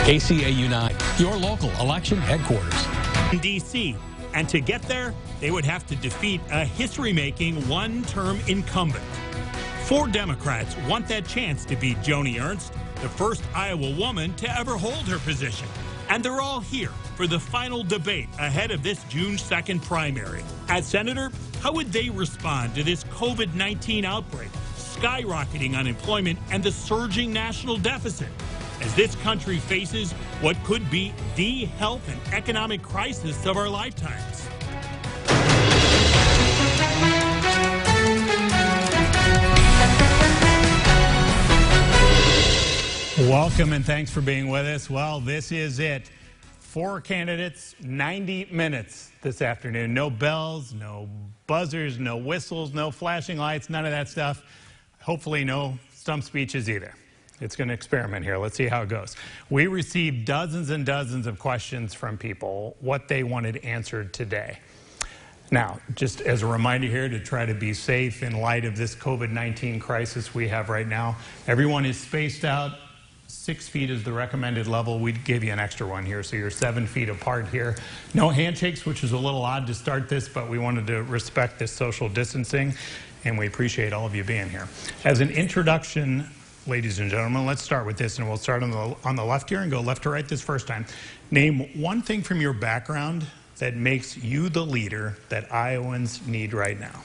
KCAU-9, your local election headquarters. In D.C., and to get there, they would have to defeat a history-making one-term incumbent. 4 Democrats want that chance to beat Joni Ernst, the first Iowa woman to ever hold her position. And they're all here for the final debate ahead of this June 2nd primary. As senator, how would they respond to this COVID-19 outbreak, skyrocketing unemployment, and the surging national deficit, as this country faces what could be the health and economic crisis of our lifetimes? Welcome and thanks for being with us. Well, this is it. 4 candidates, 90 minutes this afternoon. No bells, no buzzers, no whistles, no flashing lights, none of that stuff. Hopefully no stump speeches either. It's going to experiment here. Let's see how it goes. We received dozens and dozens of questions from people, what they wanted answered today. Now, just as a reminder here to try to be safe in light of this COVID-19 crisis we have right now, everyone is spaced out. 6 feet is the recommended level. We'd give you an extra one here, so you're 7 feet apart here. No handshakes, which is a little odd to start this, but we wanted to respect this social distancing, and we appreciate all of you being here. As an introduction, ladies and gentlemen, let's start with this, and we'll start on the left here and go left to right this first time. Name one thing from your background that makes you the leader that Iowans need right now.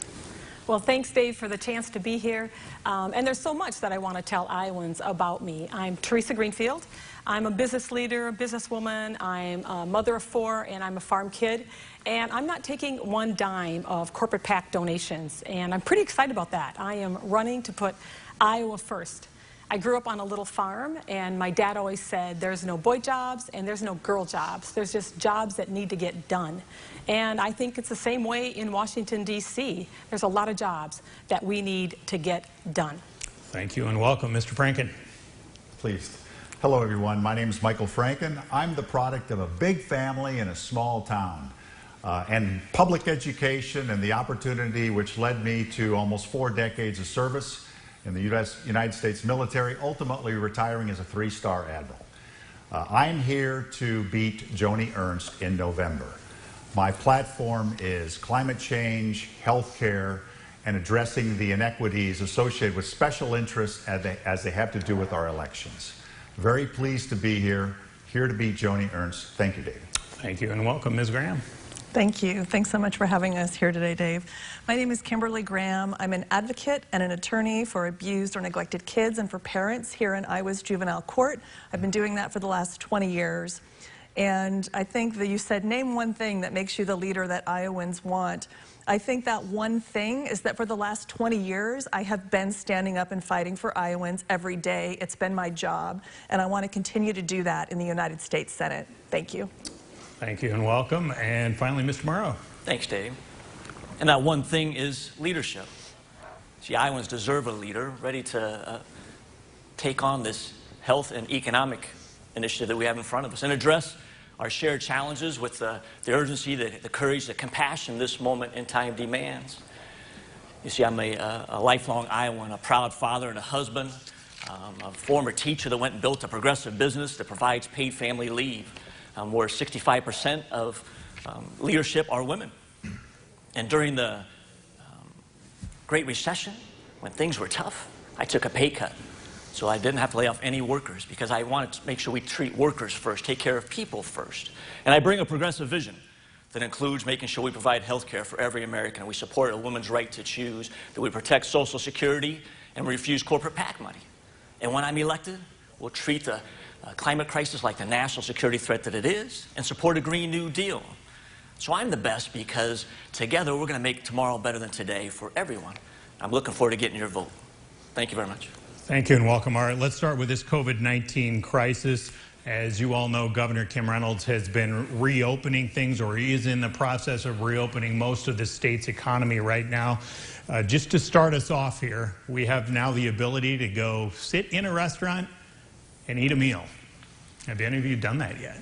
Well, thanks, Dave, for the chance to be here. And there's so much that I want to tell Iowans about me. I'm Teresa Greenfield. I'm a business leader, a businesswoman. I'm a mother of 4, and I'm a farm kid. And I'm not taking one dime of corporate PAC donations. And I'm pretty excited about that. I am running to put Iowa first. I grew up on a little farm, and my dad always said there's no boy jobs and there's no girl jobs. There's just jobs that need to get done. And I think it's the same way in Washington, D.C. There's a lot of jobs that we need to get done. Thank you and welcome. Mr. Franken. Pleased. Hello, everyone. My name is Michael Franken. I'm the product of a big family in a small town. And public education and the opportunity which led me to almost 4 decades of service in the United States military, ultimately retiring as a 3-star admiral. I'm here to beat Joni Ernst in November. My platform is climate change, health care, and addressing the inequities associated with special interests as they have to do with our elections. Very pleased to be here to beat Joni Ernst. Thank you, David. Thank you and welcome, Ms. Graham. Thank you. Thanks so much for having us here today, Dave. My name is Kimberly Graham. I'm an advocate and an attorney for abused or neglected kids and for parents here in Iowa's juvenile court. I've been doing that for the last 20 years. And I think that you said, name one thing that makes you the leader that Iowans want. I think that one thing is that for the last 20 years, I have been standing up and fighting for Iowans every day. It's been my job, and I want to continue to do that in the United States Senate. Thank you. Thank you and welcome. And finally, Mr. Morrow. Thanks, Dave. And that one thing is leadership. See, Iowans deserve a leader ready to take on this health and economic initiative that we have in front of us and address our shared challenges with the urgency, the courage, the compassion this moment in time demands. You see, I'm a lifelong Iowan, a proud father and a husband, a former teacher that went and built a progressive business that provides paid family leave, where 65% of leadership are women. And during the Great Recession, when things were tough, I took a pay cut. So I didn't have to lay off any workers because I wanted to make sure we treat workers first, take care of people first. And I bring a progressive vision that includes making sure we provide health care for every American. We support a woman's right to choose, that we protect Social Security, and we refuse corporate PAC money. And when I'm elected, we'll treat the climate crisis like the national security threat that it is and support a Green New Deal. So I'm the best because together we're going to make tomorrow better than today for everyone. I'm looking forward to getting your vote. Thank you very much. Thank you and welcome. All right, let's start with this COVID-19 crisis. As you all know, Governor Kim Reynolds has been reopening things, or he is in the process of reopening most of the state's economy right now. Just to start us off here, we have now the ability to go sit in a restaurant and eat a meal. Have any of you done that yet?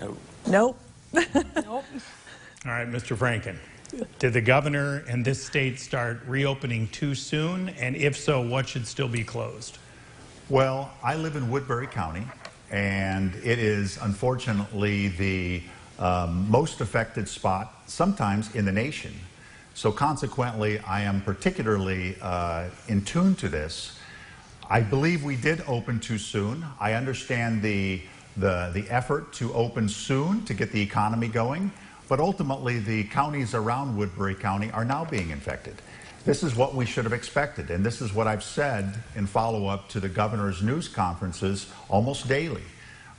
No. Nope. Nope. All right, Mr. Franken. Did the governor and this state start reopening too soon? And if so, what should still be closed? Well, I live in Woodbury County, and it is unfortunately the most affected spot sometimes in the nation. So consequently, I am particularly in tune to this. I believe we did open too soon. I understand the effort to open soon to get the economy going, but ultimately the counties around Woodbury County are now being infected. This is what we should have expected, and this is what I've said in follow-up to the governor's news conferences almost daily.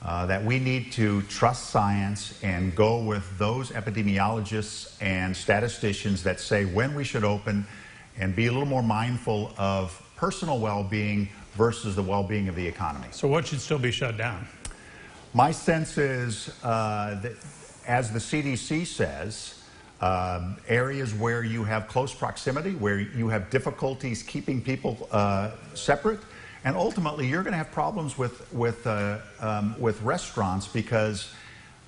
That we need to trust science and go with those epidemiologists and statisticians that say when we should open, and be a little more mindful of personal well-being versus the well-being of the economy. So what should still be shut down? My sense is that, as the CDC says, areas where you have close proximity, where you have difficulties keeping people separate, and ultimately, you're going to have problems with restaurants, because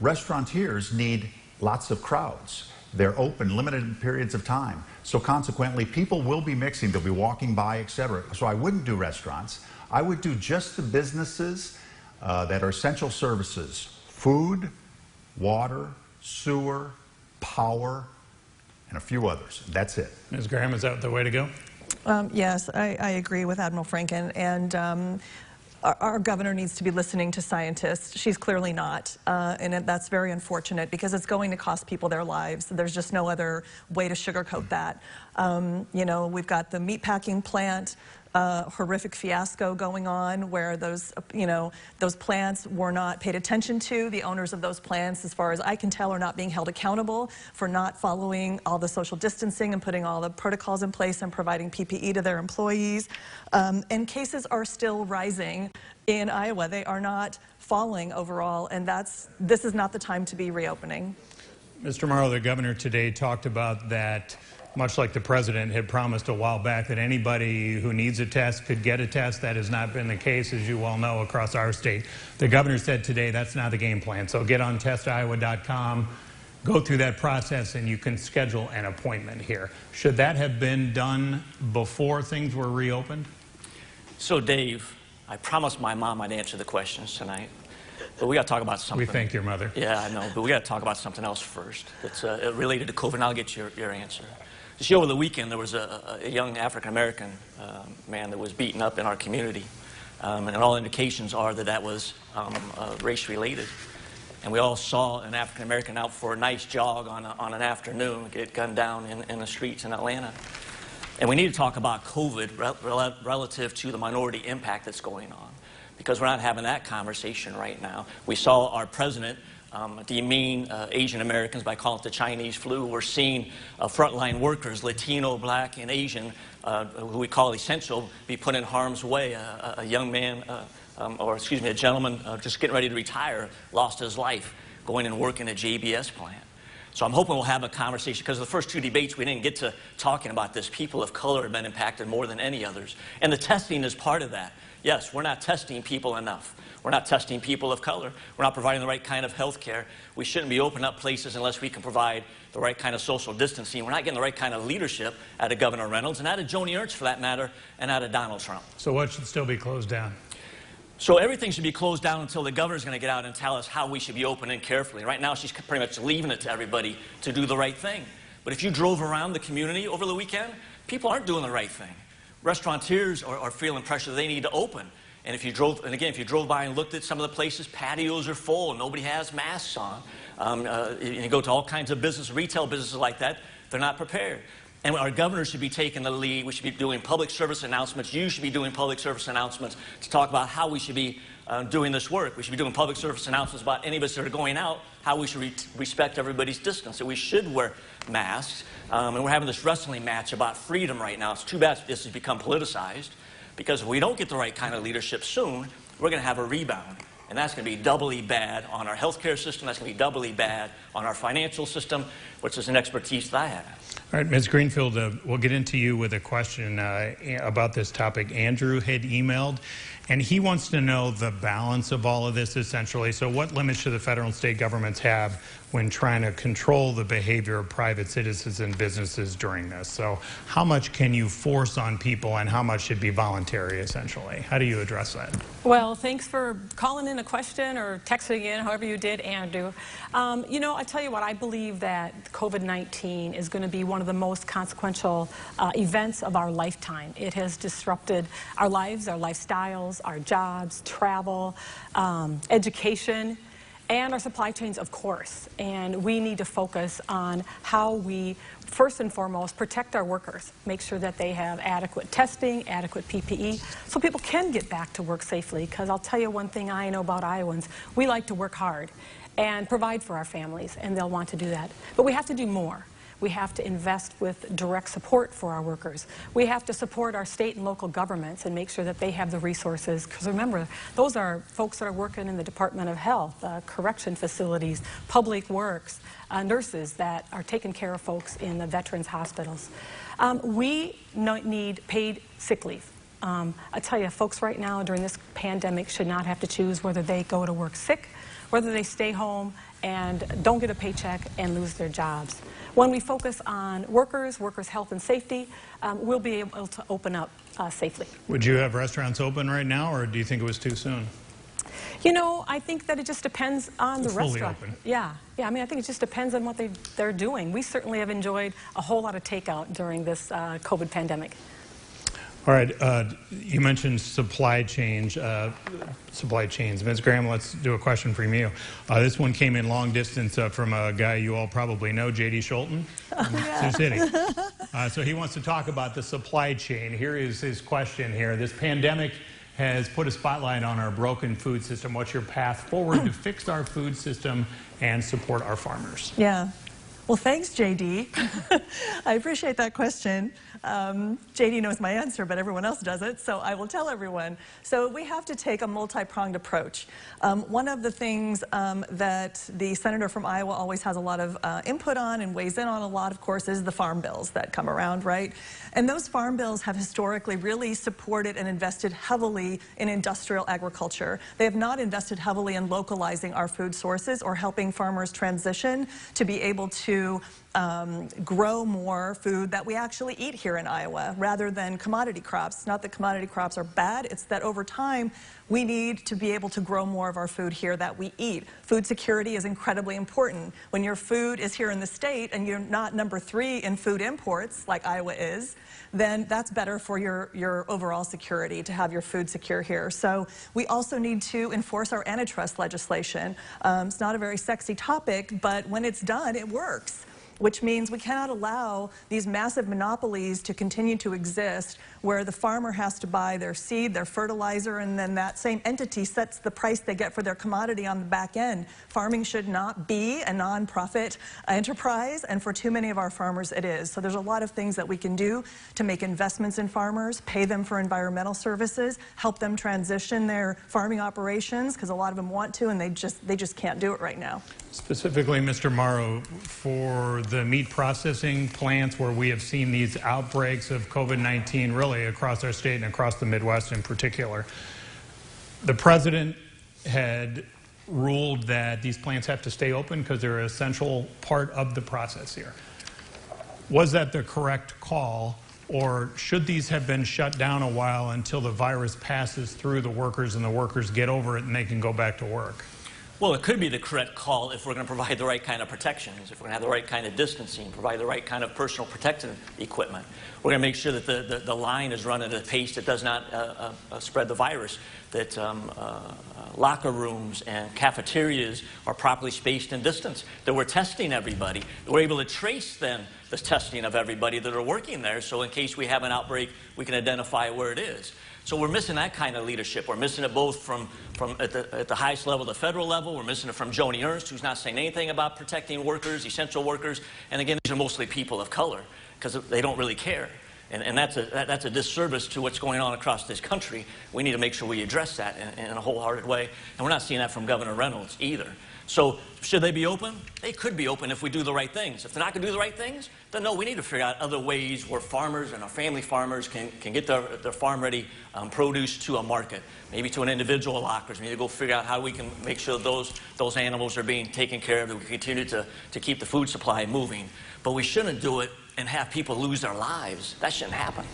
restaurateurs need lots of crowds. They're open limited periods of time. So consequently, people will be mixing. They'll be walking by, etc. So I wouldn't do restaurants. I would do just the businesses that are essential services: food, water, sewer, power, and a few others. That's it. Ms. Graham, is that the way to go? Yes, I agree with Admiral Franken, and our governor needs to be listening to scientists. She's clearly not, and that's very unfortunate, because it's going to cost people their lives. There's just no other way to sugarcoat that. You know, we've got the meatpacking plant horrific fiasco going on, where those plants were not paid attention to. The owners of those plants, as far as I can tell, are not being held accountable for not following all the social distancing and putting all the protocols in place and providing PPE to their employees. And cases are still rising in Iowa. They are not falling overall, and this is not the time to be reopening. Mr. Morrow, the governor today talked about that, much like the president had promised a while back, that anybody who needs a test could get a test. That has not been the case, as you well know, across our state. The governor said today that's not the game plan. So get on testiowa.com, go through that process, and you can schedule an appointment here. Should that have been done before things were reopened? So, Dave, I promised my mom I'd answer the questions tonight, but we got to talk about something. We thank your mother. Yeah, I know, but we got to talk about something else first. It's related to COVID, and I'll get your answer. Just over the weekend, there was a young African-American man that was beaten up in our community, and all indications are that that was race-related. And we all saw an African-American out for a nice jog on an afternoon get gunned down in the streets in Atlanta. And we need to talk about COVID relative to the minority impact that's going on, because we're not having that conversation right now. We saw our president demean Asian Americans by calling it the Chinese flu. We're seeing frontline workers, Latino, Black, and Asian, who we call essential, be put in harm's way. A young man, a gentleman just getting ready to retire, lost his life going and working at JBS plant. So I'm hoping we'll have a conversation, because the first two debates we didn't get to talking about this. People of color have been impacted more than any others. And the testing is part of that. Yes, we're not testing people enough. We're not testing people of color. We're not providing the right kind of health care. We shouldn't be opening up places unless we can provide the right kind of social distancing. We're not getting the right kind of leadership out of Governor Reynolds, and out of Joni Ernst, for that matter, and out of Donald Trump. So what should still be closed down? So everything should be closed down until the governor's going to get out and tell us how we should be opening carefully. Right now, she's pretty much leaving it to everybody to do the right thing. But if you drove around the community over the weekend, people aren't doing the right thing. Restaurateurs are feeling pressure that they need to open. And if you drove by and looked at some of the places, patios are full and nobody has masks on. You go to all kinds of retail businesses like that, they're not prepared. And our governor should be taking the lead. We should be doing public service announcements. You should be doing public service announcements to talk about how we should be doing this work. We should be doing public service announcements about any of us that are going out, how we should respect everybody's distance, that we should wear masks. And we're having this wrestling match about freedom right now. It's too bad this has become politicized, because if we don't get the right kind of leadership soon, we're going to have a rebound. And that's going to be doubly bad on our healthcare system. That's going to be doubly bad on our financial system, which is an expertise that I have. All right, Ms. Greenfield, we'll get into you with a question about this topic. Andrew had emailed, And he wants to know the balance of all of this, essentially. So what limits should the federal and state governments have when trying to control the behavior of private citizens and businesses during this? So how much can you force on people and how much should be voluntary, essentially? How do you address that? Well, thanks for calling in a question or texting in, however you did, Andrew. You know, I tell you what, I believe that COVID-19 is going to be one of the most consequential events of our lifetime. It has disrupted our lives, our lifestyles, our jobs, travel, education, and our supply chains, of course. And we need to focus on how we, first and foremost, protect our workers, make sure that they have adequate testing, adequate PPE, so people can get back to work safely. Because I'll tell you one thing I know about Iowans, we like to work hard and provide for our families, and they'll want to do that. But we have to do more. We have to invest with direct support for our workers. We have to support our state and local governments and make sure that they have the resources. Because remember, those are folks that are working in the Department of Health, correction facilities, public works, nurses that are taking care of folks in the veterans hospitals. We need paid sick leave. I tell you, folks right now during this pandemic should not have to choose whether they go to work sick, whether they stay home and don't get a paycheck and lose their jobs. When we focus on workers' health and safety, we'll be able to open up safely. Would you have restaurants open right now, or do you think it was too soon? You know, I think that it just depends on the Fully restaurant. Open. Yeah, I mean, I think it just depends on what they're doing. We certainly have enjoyed a whole lot of takeout during this COVID pandemic. All right, you mentioned supply chains. Ms. Graham, let's do a question from you. This one came in long distance from a guy you all probably know, J.D. Schulten from Sioux City. So he wants to talk about the supply chain. Here is his question here. This pandemic has put a spotlight on our broken food system. What's your path forward to fix our food system and support our farmers? Yeah. Well, thanks, JD. I appreciate that question. JD knows my answer, but everyone else doesn't, so I will tell everyone. So we have to take a multi-pronged approach. One of the things that the senator from Iowa always has a lot of input on and weighs in on a lot, of course, is the farm bills that come around, right? And those farm bills have historically really supported and invested heavily in industrial agriculture. They have not invested heavily in localizing our food sources or helping farmers transition to be able to grow more food that we actually eat here in Iowa rather than commodity crops. It's not that commodity crops are bad, it's that over time we need to be able to grow more of our food here that we eat. Food security is incredibly important. When your food is here in the state and you're not number 3 in food imports like Iowa is, then that's better for your overall security to have your food secure here. So we also need to enforce our antitrust legislation. It's not a very sexy topic, but when it's done, it works. Which means we cannot allow these massive monopolies to continue to exist where the farmer has to buy their seed, their fertilizer, and then that same entity sets the price they get for their commodity on the back end. Farming should not be a nonprofit enterprise, and for too many of our farmers it is. So there's a lot of things that we can do to make investments in farmers, pay them for environmental services, help them transition their farming operations, because a lot of them want to and they just can't do it right now. Specifically, Mr. Morrow, for the meat processing plants where we have seen these outbreaks of COVID-19 really across our state and across the Midwest in particular, the president had ruled that these plants have to stay open because they're an essential part of the process here. Was that the correct call, or should these have been shut down a while until the virus passes through the workers and the workers get over it and they can go back to work? Well, it could be the correct call if we're going to provide the right kind of protections, if we're going to have the right kind of distancing, provide the right kind of personal protective equipment. We're going to make sure that the line is run at a pace that does not spread the virus, that locker rooms and cafeterias are properly spaced and distanced, that we're testing everybody, that we're able to trace then the testing of everybody that are working there, so in case we have an outbreak, we can identify where it is. So we're missing that kind of leadership. We're missing it both from at the highest level, the federal level. We're missing it from Joni Ernst, who's not saying anything about protecting workers, essential workers. And again, these are mostly people of color because they don't really care. And that's a disservice to what's going on across this country. We need to make sure we address that in a wholehearted way. And we're not seeing that from Governor Reynolds either. So should they be open? They could be open if we do the right things. If they're not going to do the right things, then no, we need to figure out other ways where farmers and our family farmers can get their farm-ready produce to a market, maybe to an individual lockers. We need to go figure out how we can make sure those animals are being taken care of, that we continue to keep the food supply moving. But we shouldn't do it and have people lose their lives. That shouldn't happen.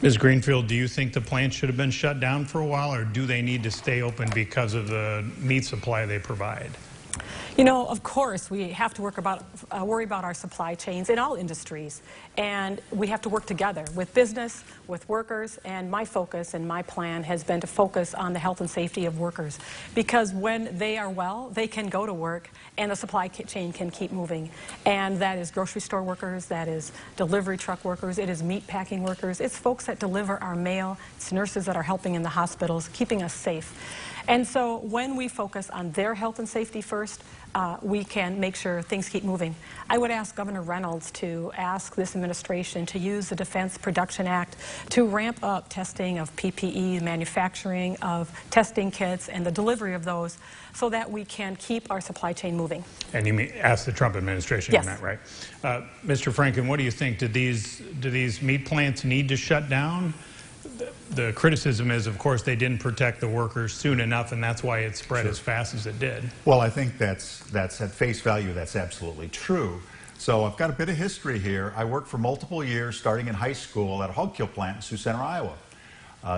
Ms. Greenfield, do you think the plant should have been shut down for a while, or do they need to stay open because of the meat supply they provide? You know, of course, we have to worry about our supply chains in all industries, and we have to work together with business, with workers, and my focus and my plan has been to focus on the health and safety of workers, because when they are well, they can go to work and the supply chain can keep moving. And that is grocery store workers, that is delivery truck workers, it is meat packing workers, it's folks that deliver our mail, it's nurses that are helping in the hospitals, keeping us safe. And so when we focus on their health and safety first, we can make sure things keep moving. I would ask Governor Reynolds to ask this administration to use the Defense Production Act to ramp up testing of PPE, manufacturing of testing kits, and the delivery of those so that we can keep our supply chain moving. And you mean ask the Trump administration Yes. on that, right? Mr. Franken, what do you think? Do these meat plants need to shut down? The criticism is, of course, they didn't protect the workers soon enough, and that's why it spread as fast as it did. Well, I think that's at face value, that's absolutely true. So I've got a bit of history here. I worked for multiple years, starting in high school, at a hog kill plant in Sioux Center, Iowa.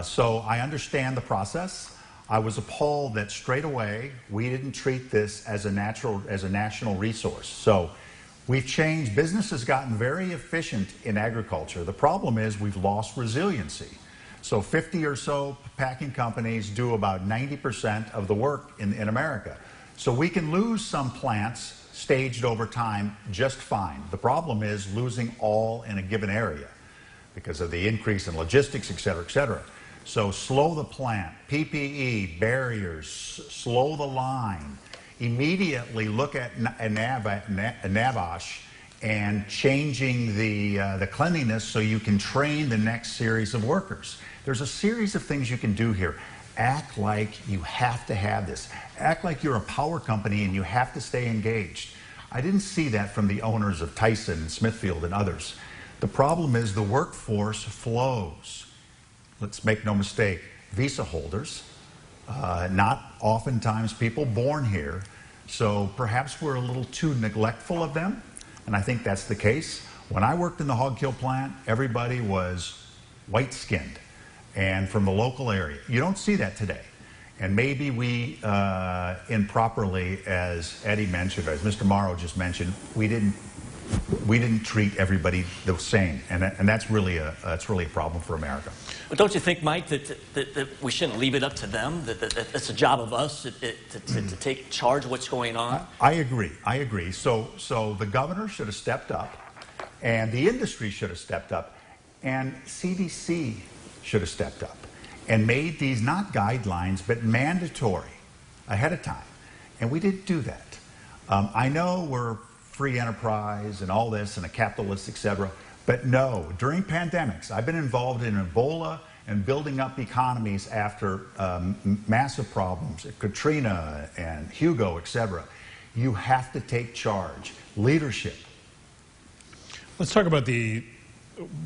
So I understand the process. I was appalled that straight away we didn't treat this as a national resource. So we've changed. Business has gotten very efficient in agriculture. The problem is we've lost resiliency. So 50 or so packing companies do about 90% of the work in America. So we can lose some plants staged over time just fine. The problem is losing all in a given area because of the increase in logistics, et cetera, et cetera. So slow the plant, PPE, barriers, slow the line. Immediately look at NAVASH and changing the cleanliness so you can train the next series of workers. There's a series of things you can do here. Act like you have to have this. Act like you're a power company and you have to stay engaged. I didn't see that from the owners of Tyson and Smithfield and others. The problem is the workforce flows. Let's make no mistake, visa holders, not oftentimes people born here. So perhaps we're a little too neglectful of them, and I think that's the case. When I worked in the hog kill plant, everybody was white-skinned and from the local area. You don't see that today. And maybe we improperly, as Eddie mentioned, as Mr. Morrow just mentioned, we didn't treat everybody the same, and that's really a problem for America. But don't you think, Mike, that we shouldn't leave it up to them? That it's a job of us to take charge of what's going on? I agree. So the governor should have stepped up, and the industry should have stepped up, and CDC should have stepped up and made these not guidelines but mandatory ahead of time. And we didn't do that. I know we're free enterprise and all this and a capitalist, etc. But no, during pandemics, I've been involved in Ebola and building up economies after massive problems, Katrina and Hugo, etc. You have to take charge, leadership. Let's talk about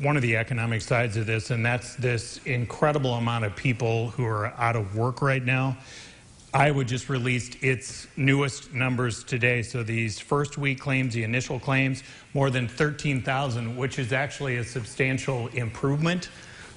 one of the economic sides of this, and that's this incredible amount of people who are out of work right now. Iowa just released its newest numbers today. So these first week claims, the initial claims, more than 13,000, which is actually a substantial improvement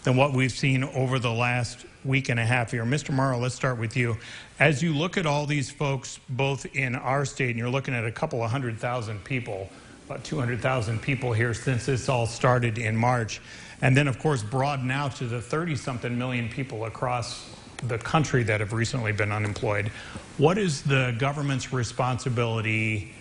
than what we've seen over the last week and a half here. Mr. Morrow, let's start with you. As you look at all these folks, both in our state, and you're looking at a couple of 100,000 people, about 200,000 people here since this all started in March, and then of course broaden out to the 30-something million people across the country that have recently been unemployed. What is the government's responsibility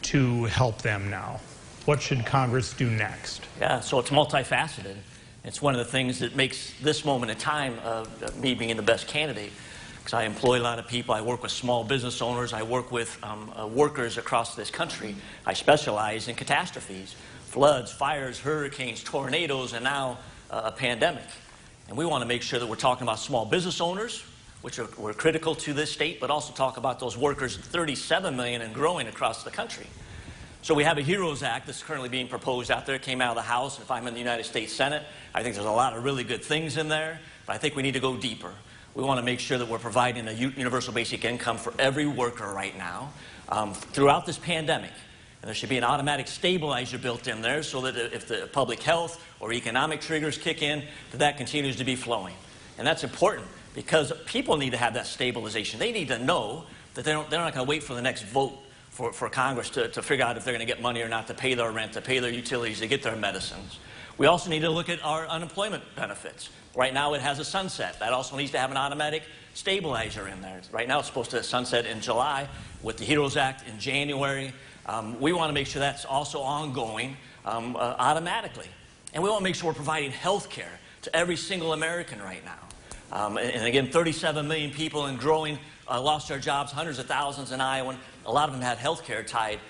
to help them now? What should Congress do next? Yeah, so it's multifaceted. It's one of the things that makes this moment in time of me being the best candidate, because I employ a lot of people. I work with small business owners. I work with workers across this country. I specialize in catastrophes, floods, fires, hurricanes, tornadoes, and now a pandemic. And we want to make sure that we're talking about small business owners, which were critical to this state, but also talk about those workers, 37 million and growing across the country. So we have a HEROES Act that's currently being proposed out there. It came out of the House. If I'm in the United States Senate, I think there's a lot of really good things in there, but I think we need to go deeper. We want to make sure that we're providing a universal basic income for every worker right now throughout this pandemic. And there should be an automatic stabilizer built in there so that if the public health or economic triggers kick in, that continues to be flowing. And that's important because people need to have that stabilization. They need to know that they're not going to wait for the next vote for Congress to figure out if they're going to get money or not to pay their rent, to pay their utilities, to get their medicines. We also need to look at our unemployment benefits. Right now it has a sunset. That also needs to have an automatic stabilizer in there. Right now it's supposed to sunset in July with the HEROES Act in January. We want to make sure that's also ongoing automatically. And we want to make sure we're providing health care to every single American right now. And again, 37 million people and growing lost their jobs, hundreds of thousands in Iowa. A lot of them had health care tied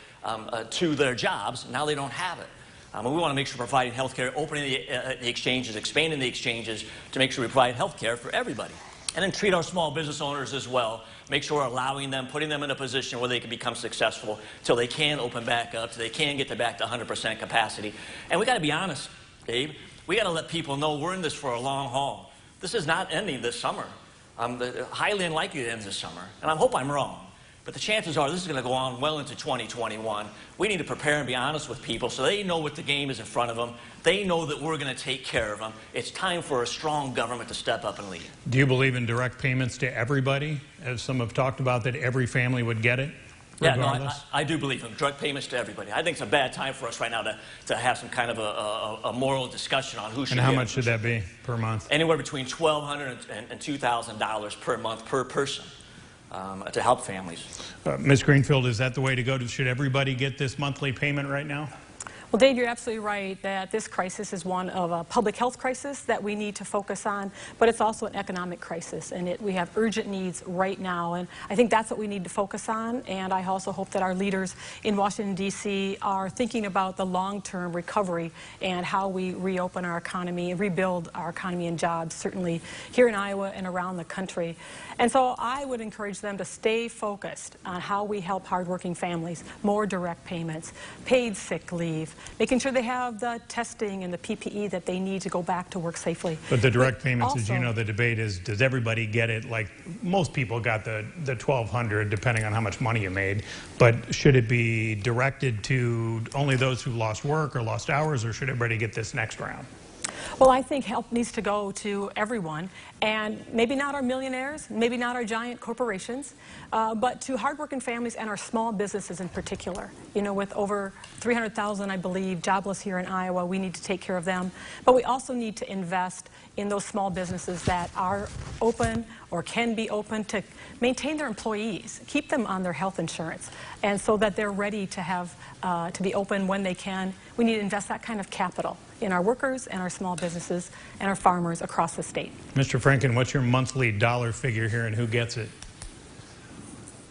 to their jobs. Now they don't have it. And we want to make sure we're providing health care, opening the exchanges, expanding the exchanges to make sure we provide health care for everybody. And then treat our small business owners as well. Make sure we're allowing them, putting them in a position where they can become successful till they can open back up, till they can get back to 100% capacity. And we got to be honest, Dave. We got to let people know we're in this for a long haul. This is not ending this summer. Highly unlikely it ends this summer. And I hope I'm wrong. But the chances are this is going to go on well into 2021. We need to prepare and be honest with people so they know what the game is in front of them. They know that we're going to take care of them. It's time for a strong government to step up and lead. Do you believe in direct payments to everybody, as some have talked about, that every family would get it? Yeah, no, I do believe in direct payments to everybody. I think it's a bad time for us right now to have some kind of a moral discussion on who should get it. And how much should that be per month? Anywhere between $1,200 and $2,000 per month per person. To help families. Ms. Greenfield, is that the way to go? Should everybody get this monthly payment right now? Well, Dave, you're absolutely right that this crisis is one of a public health crisis that we need to focus on, but it's also an economic crisis, and we have urgent needs right now, and I think that's what we need to focus on, and I also hope that our leaders in Washington, D.C. are thinking about the long-term recovery and how we reopen our economy and rebuild our economy and jobs, certainly here in Iowa and around the country. And so I would encourage them to stay focused on how we help hardworking families, more direct payments, paid sick leave, making sure they have the testing and the PPE that they need to go back to work safely. But the direct payments, also, as you know, the debate is, does everybody get it? Like most people got the $1,200, depending on how much money you made. But should it be directed to only those who lost work or lost hours, or should everybody get this next round? Well, I think help needs to go to everyone, and maybe not our millionaires, maybe not our giant corporations, but to hardworking families and our small businesses in particular. You know, with over 300,000, I believe, jobless here in Iowa, we need to take care of them. But we also need to invest in those small businesses that are open or can be open to maintain their employees, keep them on their health insurance, and so that they're ready to have to be open when they can. We need to invest that kind of capital in our workers and our small businesses and our farmers across the state. Mr. Franken, what's your monthly dollar figure here and who gets it?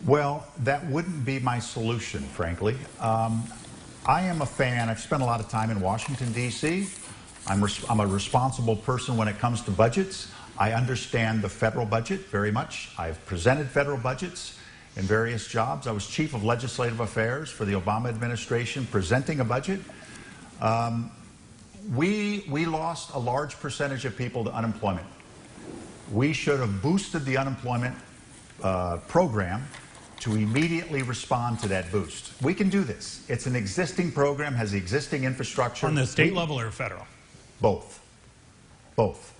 Well, that wouldn't be my solution, frankly. I am a fan. I've spent a lot of time in Washington, D.C. I'm a responsible person when it comes to budgets. I understand the federal budget very much. I've presented federal budgets in various jobs. I was Chief of Legislative Affairs for the Obama administration, presenting a budget. We lost a large percentage of people to unemployment. We should have boosted the unemployment program to immediately respond to that boost. We can do this. It's an existing program, has existing infrastructure. On the state level or federal? Both. Both.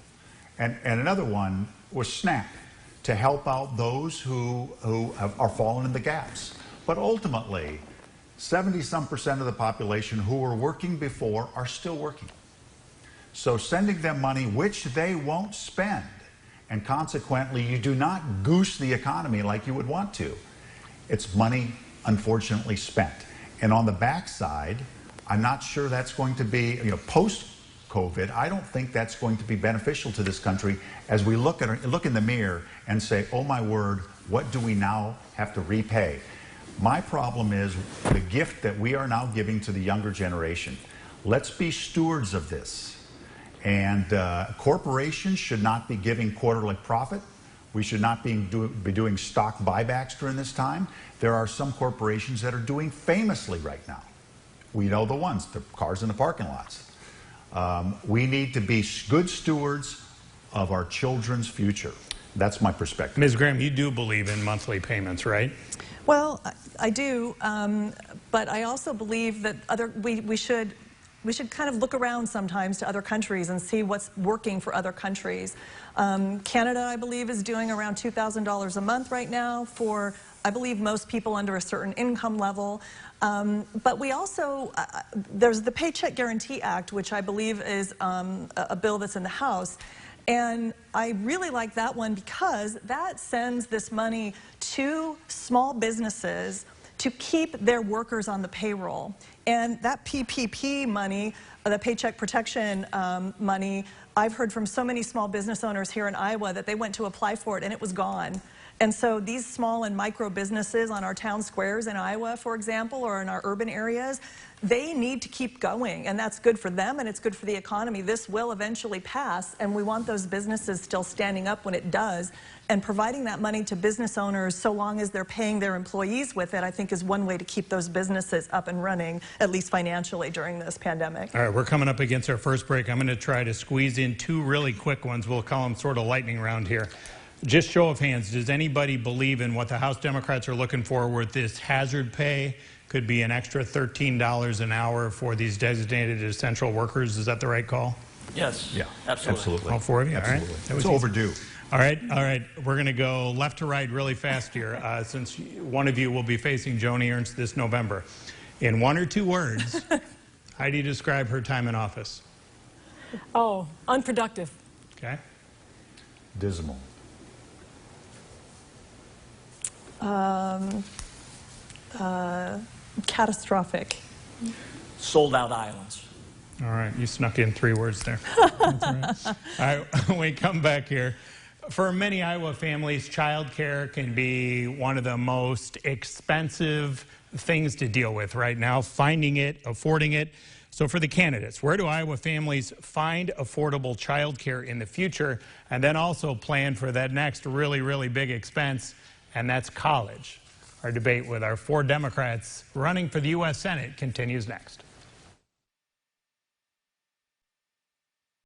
And another one was SNAP, to help out those who are falling in the gaps. But ultimately, 70-some% of the population who were working before are still working. So sending them money which they won't spend, and consequently you do not goose the economy like you would want to. It's money, unfortunately, spent. And on the backside, I'm not sure that's going to be, post-COVID, I don't think that's going to be beneficial to this country as we look in the mirror and say, oh my word, what do we now have to repay? My problem is the gift that we are now giving to the younger generation. Let's be stewards of this. And corporations should not be giving quarterly profit We should not be doing stock buybacks during this time. There are some corporations that are doing famously right now. We know the ones, the cars in the parking lots. We need to be good stewards of our children's future. That's my perspective. Ms. Graham, you do believe in monthly payments, right? Well, I do, but I also believe that we should kind of look around sometimes to other countries and see what's working for other countries. Canada, I believe, is doing around $2,000 a month right now for, I believe, most people under a certain income level. But we also, there's the Paycheck Guarantee Act, which I believe is a bill that's in the House. And I really like that one because that sends this money to small businesses to keep their workers on the payroll. And that PPP money, the Paycheck Protection money, I've heard from so many small business owners here in Iowa that they went to apply for it and it was gone. And so these small and micro businesses on our town squares in Iowa, for example, or in our urban areas, they need to keep going, and that's good for them and it's good for the economy. This will eventually pass, and we want those businesses still standing up when it does, and providing that money to business owners so long as they're paying their employees with it, I think is one way to keep those businesses up and running, at least financially, during this pandemic. All right, we're coming up against our first break. I'm going to try to squeeze in two really quick ones. We'll call them sort of lightning round here. Just show of hands, does anybody believe in what the House Democrats are looking for with this hazard pay? Could be an extra $13 an hour for these designated essential workers. Is that the right call? Yes. Yeah, absolutely. All four of you? Absolutely. All right. It's overdue. All right. We're going to go left to right really fast here since one of you will be facing Joni Ernst this November. In one or two words, how do you describe her time in office? Oh, unproductive. Okay. Dismal. Catastrophic. Sold out islands. All right, you snuck in 3 words there. That's all right. All right, when we come back here, for many Iowa families, childcare can be one of the most expensive things to deal with right now, finding it, affording it. So for the candidates, where do Iowa families find affordable childcare in the future, and then also plan for that next really, really big expense, and that's college? Our debate with our 4 Democrats running for the U.S. Senate continues next.